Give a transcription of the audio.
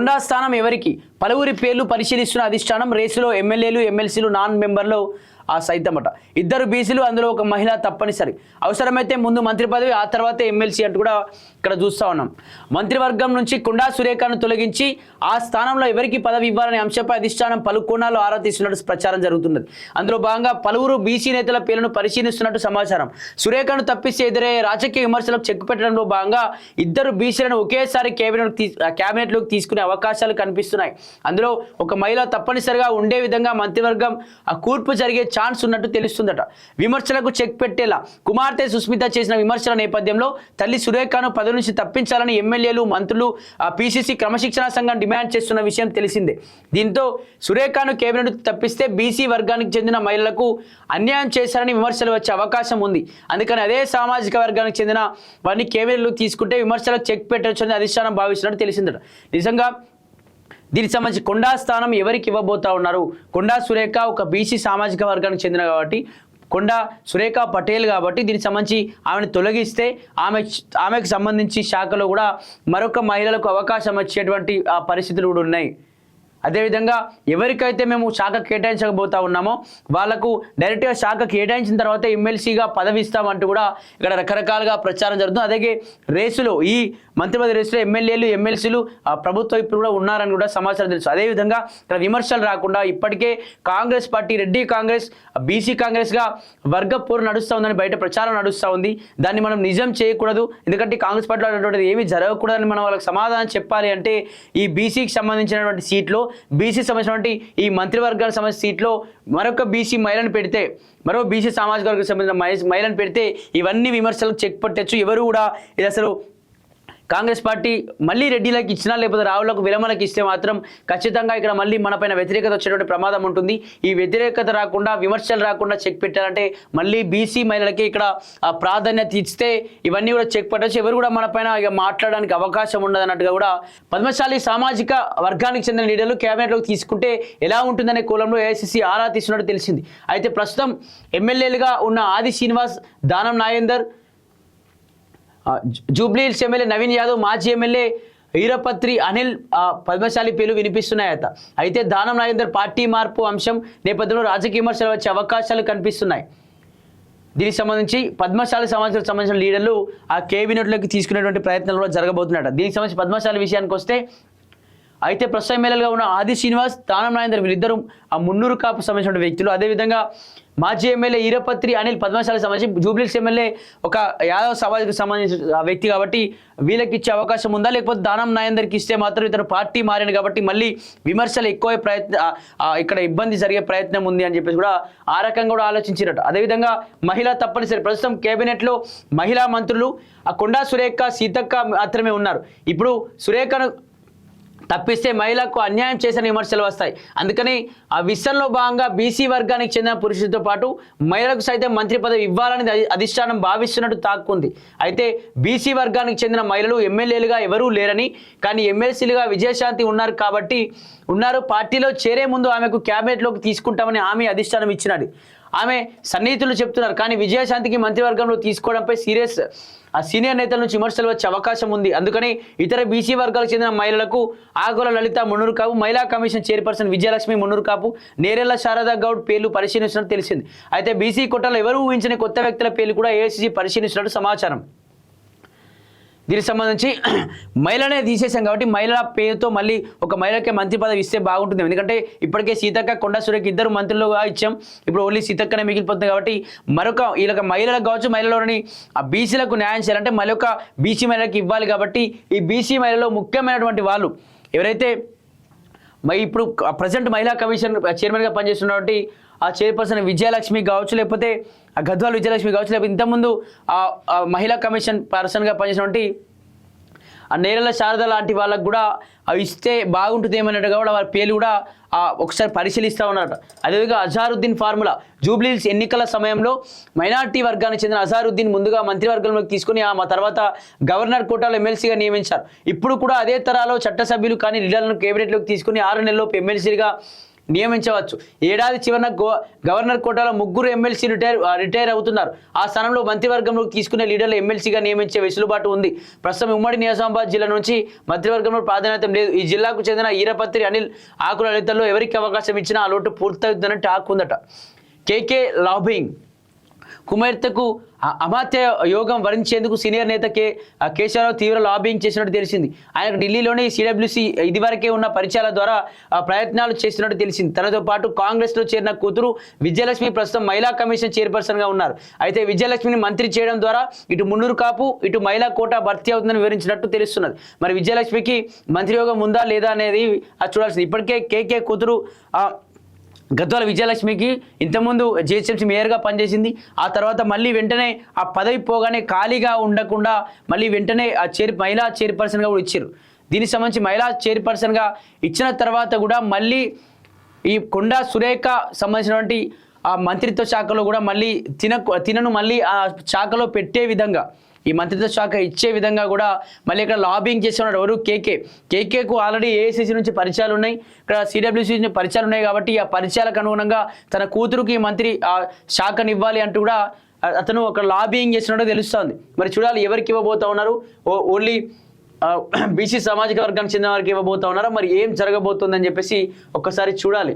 కొండా స్థానం ఎవరికి? పలువురి పేర్లు పరిశీలిస్తున్న అధిష్టానం. రేసులో ఎమ్మెల్యేలు, ఎమ్మెల్సీలు, నాన్ మెంబర్లు సైతమట. ఇద్దరు బీసీలు, అందులో ఒక మహిళ తప్పనిసరి. అవసరమైతే ముందు మంత్రి పదవి, ఆ తర్వాత ఎమ్మెల్సీ అంటూ కూడా ఇక్కడ చూస్తూ ఉన్నాం. మంత్రివర్గం నుంచి కొండా సురేఖను తొలగించి ఆ స్థానంలో ఎవరికి పదవి ఇవ్వాలనే అంశంపై అధిష్టానం పలు కోణాల్లో ఆరా తీస్తున్నట్టు ప్రచారం జరుగుతున్నది. అందులో భాగంగా పలువురు బీసీ నేతల పేర్లను పరిశీలిస్తున్నట్టు సమాచారం. సురేఖను తప్పిస్తే ఎదురయ్యే రాజకీయ విమర్శలకు చెక్ పెట్టడంలో భాగంగా ఇద్దరు బీసీలను ఒకేసారి కేబినెట్లోకి తీసుకునే అవకాశాలు కనిపిస్తున్నాయి. అందులో ఒక మహిళ తప్పనిసరిగా ఉండే విధంగా మంత్రివర్గం కూర్పు జరిగే ఛాన్స్ ఉన్నట్టు తెలుస్తుందట. విమర్శలకు చెక్ పెట్టేలా కుమార్తె సుస్మిత చేసిన విమర్శల నేపథ్యంలో తల్లి సురేఖను పదవి నుంచి తప్పించాలని ఎమ్మెల్యేలు, మంత్రులు, పీసీసీ క్రమశిక్షణ సంఘం డిమాండ్ చేస్తున్న విషయం తెలిసిందే. దీంతో సురేఖను కేబినెట్ తప్పిస్తే బీసీ వర్గానికి చెందిన మహిళలకు అన్యాయం చేశారని విమర్శలు వచ్చే అవకాశం ఉంది. అందుకని అదే సామాజిక వర్గానికి చెందిన వారిని కేబినెట్లో తీసుకుంటే విమర్శలకు చెక్ పెట్టొచ్చని అధిష్టానం భావిస్తున్నట్టు తెలిసిందట. నిజంగా దీనికి సంబంధించి కొండా స్థానం ఎవరికి ఇవ్వబోతా ఉన్నారు? కొండా సురేఖ ఒక బీసీ సామాజిక వర్గానికి చెందిన కాబట్టి, కొండా సురేఖ పటేల్ కాబట్టి దీనికి సంబంధించి ఆమెను తొలగిస్తే ఆమెకు సంబంధించి శాఖలో కూడా మరొక మహిళలకు అవకాశం వచ్చేటువంటి పరిస్థితులు కూడా ఉన్నాయి. అదేవిధంగా ఎవరికైతే మేము శాఖ కేటాయించకపోతా ఉన్నామో వాళ్లకు డైరెక్ట్గా శాఖ కేటాయించిన తర్వాత ఎమ్మెల్సీగా పదవి ఇస్తామంటూ కూడా ఇక్కడ రకరకాలుగా ప్రచారం జరుగుతుంది. అలాగే రేసులో ఈ మంత్రిపదవి రేసులో ఎమ్మెల్యేలు, ఎమ్మెల్సీలు ప్రభుత్వం ఇప్పుడు కూడా ఉన్నారని కూడా సమాచారం తెలుసు. అదేవిధంగా ఇక్కడ విమర్శలు రాకుండా ఇప్పటికే కాంగ్రెస్ పార్టీ, రెడ్డి కాంగ్రెస్, బీసీ కాంగ్రెస్గా వర్గ పోరు నడుస్తూ ఉందని బయట ప్రచారం నడుస్తూ ఉంది. దాన్ని మనం నిజం చేయకూడదు. ఎందుకంటే కాంగ్రెస్ పార్టీలో అటువంటిది ఏమీ జరగకూడదని మనం వాళ్ళకి సమాధానం చెప్పాలి అంటే ఈ బీసీకి సంబంధించినటువంటి సీట్లో, బీసీ సంబంధించినటువంటి ఈ మంత్రివర్గాలకు సంబంధించిన సీట్లో మరొక బీసీ మహిళను పెడితే, మరో బీసీ సామాజిక వర్గానికి సంబంధించిన మహిళను పెడితే ఇవన్నీ విమర్శలకు చెక్ పట్టచ్చు. ఎవరు కూడా ఇది అసలు కాంగ్రెస్ పార్టీ మళ్ళీ రెడ్డిలకు ఇచ్చినా లేకపోతే రావులకు విలమలకు ఇస్తే మాత్రం ఖచ్చితంగా ఇక్కడ మళ్ళీ మనపైన వ్యతిరేకత వచ్చేటువంటి ప్రమాదం ఉంటుంది. ఈ వ్యతిరేకత రాకుండా, విమర్శలు రాకుండా చెక్ పెట్టాలంటే మళ్ళీ బీసీ మహిళలకి ఇక్కడ ప్రాధాన్యత ఇస్తే ఇవన్నీ కూడా చెక్ పట్టచ్చు. ఎవరు కూడా మనపైన ఇక మాట్లాడడానికి అవకాశం ఉండదు అన్నట్టుగా కూడా పద్మశాలి సామాజిక వర్గానికి చెందిన లీడర్లు కేబినెట్లోకి తీసుకుంటే ఎలా ఉంటుందనే కోణంలో ఏఐసీసీ ఆరా తీస్తున్నట్టు తెలిసింది. అయితే ప్రస్తుతం ఎమ్మెల్యేలుగా ఉన్న ఆది శ్రీనివాస్, దానం నాగేందర్, జూబ్లీహిల్స్ ఎమ్మెల్యే నవీన్ యాదవ్, మాజీ ఎమ్మెల్యే ఈరపత్రి అనిల్ పద్మశాలి పేర్లు వినిపిస్తున్నాయట. అయితే దానం నాగేందర్ పార్టీ మార్పు అంశం నేపథ్యంలో రాజకీయ విమర్శలు వచ్చే అవకాశాలు కనిపిస్తున్నాయి. దీనికి సంబంధించి పద్మశాలి సమాజానికి సంబంధించిన లీడర్లు ఆ కేబినెట్లోకి తీసుకునేటువంటి ప్రయత్నాలు కూడా జరగబోతున్నాయట. దీనికి సంబంధించి పద్మశాలి విషయానికి వస్తే అయితే ప్రస్తుత ఎమ్మెల్యేలుగా ఉన్న ఆది శ్రీనివాస్, దానం నాగేందర్ వీరిద్దరూ ఆ మున్నూరు కాపు సంబంధించిన వ్యక్తులు. అదేవిధంగా మాజీ ఎమ్మెల్యే ఈరపత్రి అనిల్ పద్మశాలికి సంబంధించి జూబ్లీహిల్స్ ఎమ్మెల్యే ఒక యాదవ్ సమాజానికి సంబంధించిన వ్యక్తి కాబట్టి వీళ్ళకి ఇచ్చే అవకాశం ఉందా, లేకపోతే దానం నాగేందర్కి ఇస్తే మాత్రం ఇతను పార్టీ మారాను కాబట్టి మళ్ళీ విమర్శలు ఎక్కువ ఇక్కడ ఇబ్బంది జరిగే ప్రయత్నం ఉంది అని చెప్పేసి కూడా ఆ రకంగా కూడా ఆలోచించినట్టు. అదేవిధంగా మహిళ తప్పనిసరి ప్రస్తుతం కేబినెట్లో మహిళా మంత్రులు కొండా సురేఖ, సీతక్క మాత్రమే ఉన్నారు. ఇప్పుడు సురేఖను తప్పిస్తే మహిళకు అన్యాయం చేసిన విమర్శలు వస్తాయి. అందుకని ఆ విషయంలో భాగంగా బీసీ వర్గానికి చెందిన పురుషులతో పాటు మహిళలకు సైతం మంత్రి పదవి ఇవ్వాలని అధిష్టానం భావిస్తున్నట్టు తాక్కుంది. అయితే బీసీ వర్గానికి చెందిన మహిళలు ఎమ్మెల్యేలుగా ఎవరూ లేరని, కానీ ఎమ్మెల్సీలుగా విజయశాంతి ఉన్నారు. పార్టీలో చేరే ముందు ఆమెకు క్యాబినెట్లోకి తీసుకుంటామని హామీ అధిష్టానం ఇచ్చినది. ఆమె సన్నిహితులు చెప్తున్నారు. కానీ విజయశాంతికి మంత్రివర్గంలో తీసుకోవడంపై సీనియర్ నేతల నుంచి విమర్శలు వచ్చే అవకాశం ఉంది. అందుకని ఇతర బీసీ వర్గాలకు చెందిన మహిళలకు ఆగోల లలిత మున్నూరు కాపు, మహిళా కమిషన్ చైర్పర్సన్ విజయలక్ష్మి మున్నూరు కాపు, నేరెళ్ల శారదా గౌడ్ పేర్లు పరిశీలిస్తున్నట్టు తెలిసింది. అయితే బీసీ కోటాలో ఎవరు ఊహించని కొత్త వ్యక్తుల పేర్లు కూడా ఏఐసీసీ పరిశీలిస్తున్నట్టు సమాచారం. దీనికి సంబంధించి మహిళనే తీసేసాం కాబట్టి మహిళల పేరుతో మళ్ళీ ఒక మహిళకే మంత్రి పదవి ఇస్తే బాగుంటుంది. ఎందుకంటే ఇప్పటికే సీతక్క, కొండా సురేఖ ఇద్దరు మంత్రులుగా ఇచ్చాం. ఇప్పుడు ఓన్లీ సీతక్కనే మిగిలిపోతుంది కాబట్టి మరొక వీళ్ళకి మహిళలకు కావచ్చు, మహిళలోని ఆ బీసీలకు న్యాయం చేయాలంటే మరొక బీసీ మహిళలకు ఇవ్వాలి. కాబట్టి ఈ బీసీ మహిళలో ముఖ్యమైనటువంటి వాళ్ళు ఎవరైతే ఇప్పుడు ప్రజెంట్ మహిళా కమిషన్ చైర్మన్గా పనిచేస్తున్నటువంటి ఆ చైర్పర్సన్ విజయలక్ష్మి కావచ్చు, లేకపోతే గద్వాల్ విజయలక్ష్మి కావచ్చు, లేకపోతే ఇంతకుముందు మహిళా కమిషన్ పర్సన్గా పనిచేసినటువంటి నేరెళ్ల శారద లాంటి వాళ్ళకు కూడా ఇస్తే బాగుంటుంది ఏమన్నట్టుగా కూడా వాళ్ళ పేర్లు కూడా ఒకసారి పరిశీలిస్తూ ఉన్నారట. అదేవిధంగా అజారుద్దీన్ ఫార్ములా జూబ్లీహిల్స్ ఎన్నికల సమయంలో మైనార్టీ వర్గానికి చెందిన అజారుద్దీన్ ముందుగా మంత్రివర్గంలోకి తీసుకుని ఆ తర్వాత గవర్నర్ కోటాలో ఎమ్మెల్సీగా నియమించారు. ఇప్పుడు కూడా అదే తరాలో చట్టసభ్యులు కానీ లీడర్లను కేబినెట్లోకి తీసుకుని 6 నెలల్లోపు ఎమ్మెల్సీగా నియమించవచ్చు. ఏడాది చివరన గవర్నర్ కోటాలో 3 ఎమ్మెల్సీ రిటైర్ అవుతున్నారు. ఆ స్థానంలో మంత్రివర్గంలో తీసుకునే లీడర్లు ఎమ్మెల్సీగా నియమించే వెసులుబాటు ఉంది. ప్రస్తుతం ఉమ్మడి నిజామాబాద్ జిల్లా నుంచి మంత్రివర్గంలో ప్రాధాన్యత లేదు. ఈ జిల్లాకు చెందిన ఈరపత్రి అనిల్ ఆకుల లలితల్లో ఎవరికి అవకాశం ఇచ్చినా ఆ లోటు పూర్తవుతుందని టాక్ ఉందట. కేకే లాబింగ్ కుమార్తెకు అమాత్య యోగం వరించేందుకు సీనియర్ నేత కేశవరావు తీవ్ర లాబింగ్ చేసినట్టు తెలిసింది. ఆయనకు ఢిల్లీలోని సిడబ్ల్యూసీ ఇదివరకే ఉన్న పరిచయాల ద్వారా ప్రయత్నాలు చేస్తున్నట్టు తెలిసింది. తనతో పాటు కాంగ్రెస్లో చేరిన కూతురు విజయలక్ష్మి ప్రస్తుతం మహిళా కమిషన్ చైర్పర్సన్గా ఉన్నారు. అయితే విజయలక్ష్మిని మంత్రి చేయడం ద్వారా ఇటు మున్నూరు కాపు ఇటు మహిళా కోటా భర్తీ అవుతుందని వివరించినట్టు తెలుస్తున్నది. మరి విజయలక్ష్మికి మంత్రి యోగం ఉందా లేదా అనేది చూడాల్సింది. ఇప్పటికే కేకే కూతురు గద్వాల విజయలక్ష్మికి ఇంతకుముందు జిహెచ్ఎంసీ మేయర్గా పనిచేసింది. ఆ తర్వాత మళ్ళీ వెంటనే ఆ పదవి పోగానే ఖాళీగా ఉండకుండా మళ్ళీ వెంటనే ఆ మహిళా చైర్పర్సన్గా కూడా ఇచ్చారు. దీనికి సంబంధించి మహిళా చైర్పర్సన్గా ఇచ్చిన తర్వాత కూడా మళ్ళీ ఈ కొండా సురేఖ సంబంధించినటువంటి ఆ మంత్రిత్వ శాఖలో కూడా మళ్ళీ తినను మళ్ళీ ఆ శాఖలో పెట్టే విధంగా ఈ మంత్రిత్వ శాఖ ఇచ్చే విధంగా కూడా మళ్ళీ ఇక్కడ లాబింగ్ చేస్తున్నారు. ఎవరు? కేకేకు ఆల్రెడీ ఏఐసిసి నుంచి పరిచయాలు ఉన్నాయి, ఇక్కడ సిడబ్ల్యూసీ నుంచి పరిచయాలు ఉన్నాయి. కాబట్టి ఆ పరిచయాలకు అనుగుణంగా తన కూతురుకి మంత్రి శాఖను ఇవ్వాలి అంటూ కూడా అతను ఒక లాబింగ్ చేస్తున్నట్టు తెలుస్తోంది. మరి చూడాలి ఎవరికి ఇవ్వబోతా ఉన్నారు. ఓన్లీ బీసీ సామాజిక వర్గానికి చెందిన వారికి ఇవ్వబోతా ఉన్నారా, మరి ఏం జరగబోతుందని చెప్పేసి ఒక్కసారి చూడాలి.